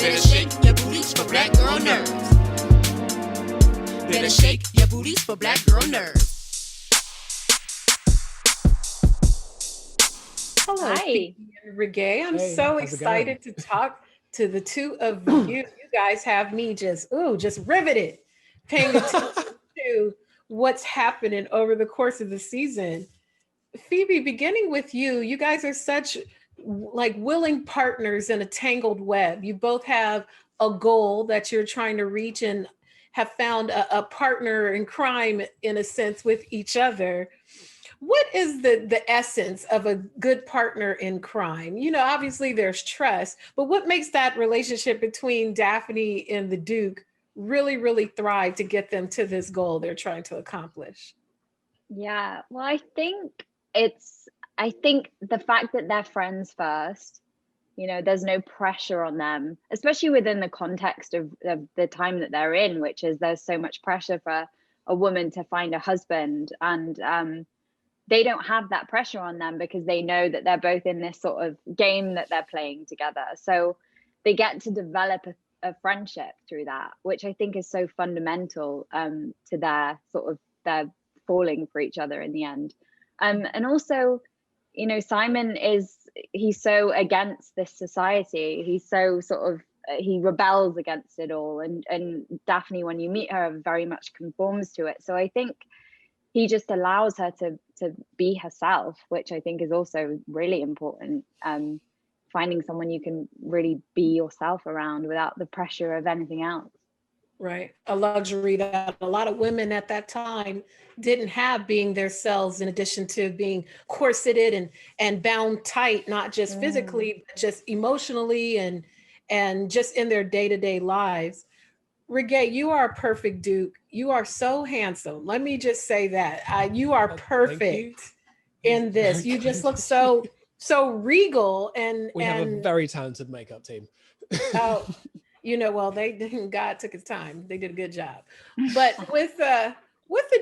Better shake your booties for black girl nerves. Better shake your booties for black girl nerves. Hello, Phoebe and Regé. I'm so excited to talk to the two of you. You guys have me just riveted, paying attention to what's happening over the course of the season. Phoebe, beginning with you, you guys are such like willing partners in a tangled web. You both have a goal that you're trying to reach and have found a partner in crime, in a sense, with each other. What is the essence of a good partner in crime? You know, obviously there's trust, but what makes that relationship between Daphne and the Duke really, really thrive to get them to this goal they're trying to accomplish? Yeah, well, I think the fact that they're friends first, you know, there's no pressure on them, especially within the context of the time that they're in, which is there's so much pressure for a woman to find a husband. And they don't have that pressure on them because they know that they're both in this sort of game that they're playing together. So they get to develop a friendship through that, which I think is so fundamental to their falling for each other in the end. And also, you know, he's so against this society. He's so sort of, he rebels against it all. And Daphne, when you meet her, very much conforms to it. So I think he just allows her to be herself, which I think is also really important. Finding someone you can really be yourself around without the pressure of anything else. Right. A luxury that a lot of women at that time didn't have, being themselves, in addition to being corseted and bound tight, not just physically, but just emotionally and just in their day-to-day lives. Regé, you are a perfect Duke. You are so handsome. Let me just say that. You are perfect in this. You just look so regal and we have a very talented makeup team. Oh, you know, well, God took his time. They did a good job. But with the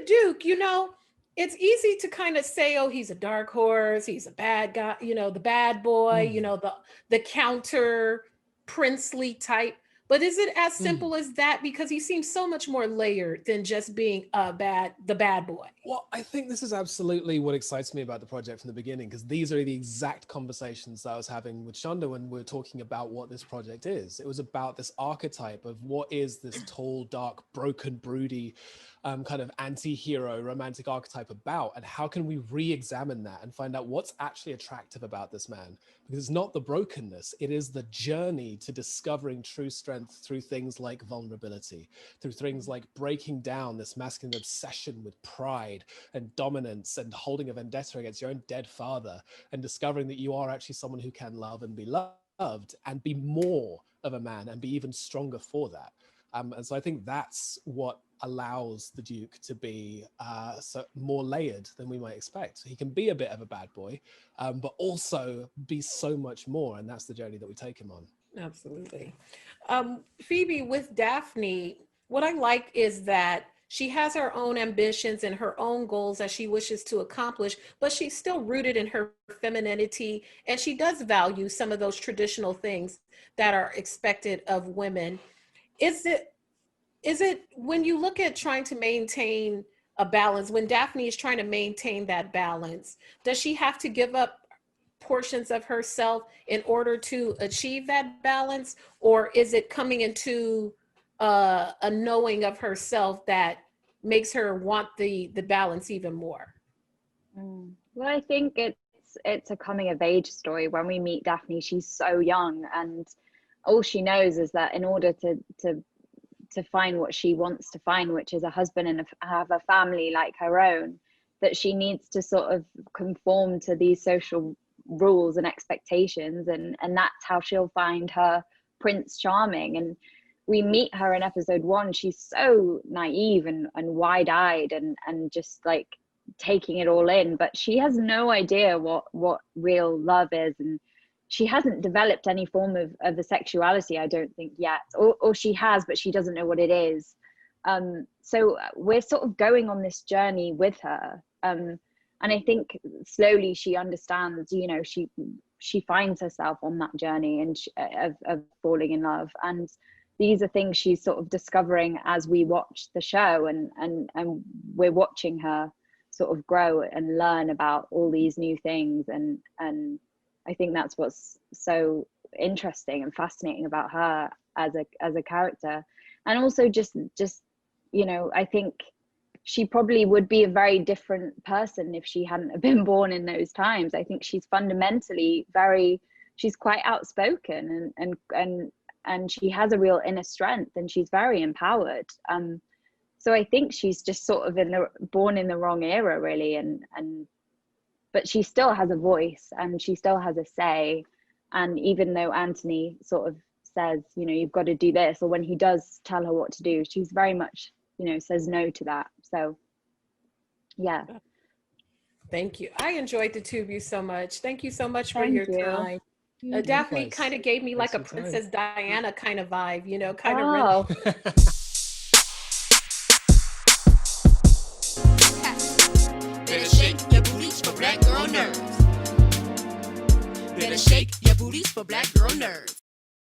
Duke, you know, it's easy to kind of say, oh, he's a dark horse, he's a bad guy, you know, the bad boy, you know, the counter princely type. But is it as simple as that? Because he seems so much more layered than just being the bad boy. Well, I think this is absolutely what excites me about the project from the beginning, because these are the exact conversations that I was having with Shonda when we were talking about what this project is. It was about this archetype of what is this tall, dark, broken, broody, kind of anti-hero romantic archetype about, and how can we re-examine that and find out what's actually attractive about this man? Because it's not the brokenness, it is the journey to discovering true strength through things like vulnerability, through things like breaking down this masculine obsession with pride and dominance and holding a vendetta against your own dead father, and discovering that you are actually someone who can love and be loved and be more of a man and be even stronger for that. And so I think that's what allows the Duke to be more layered than we might expect. So he can be a bit of a bad boy, but also be so much more. And that's the journey that we take him on. Absolutely. Phoebe, with Daphne, what I like is that she has her own ambitions and her own goals that she wishes to accomplish, but she's still rooted in her femininity, and she does value some of those traditional things that are expected of women. Is it when you look at trying to maintain a balance, when Daphne is trying to maintain that balance, does she have to give up portions of herself in order to achieve that balance? Or is it coming into a knowing of herself that makes her want the balance even more? Well, I think it's a coming of age story. When we meet Daphne, she's so young, and all she knows is that in order to find what she wants to find, which is a husband and have a family like her own, that she needs to sort of conform to these social rules and expectations, and that's how she'll find her Prince Charming. And we meet her in episode 1. She's so naive and wide-eyed and just like taking it all in, but she has no idea what real love is, and she hasn't developed any form of a sexuality, I don't think, yet, or she has, but she doesn't know what it is. So we're sort of going on this journey with her, and I think slowly she understands, you know, she finds herself on that journey and of falling in love. And these are things she's sort of discovering as we watch the show, and we're watching her sort of grow and learn about all these new things. And I think that's what's so interesting and fascinating about her as a character. And also just you know, I think she probably would be a very different person if she hadn't been born in those times. I think she's fundamentally she's quite outspoken, and she has a real inner strength, and she's very empowered. So I think she's just sort of born in the wrong era, really. But she still has a voice, and she still has a say. And even though Anthony sort of says, you know, you've got to do this, or when he does tell her what to do, she's very much, you know, says no to that. So yeah. Thank you. I enjoyed the two of you so much. Thank you so much for your time. Daphne kind of gave me like a Princess Diana kind of vibe, you know, kind of. Better shake your booties for black girl nerves. Better shake your booties for black girl nerves.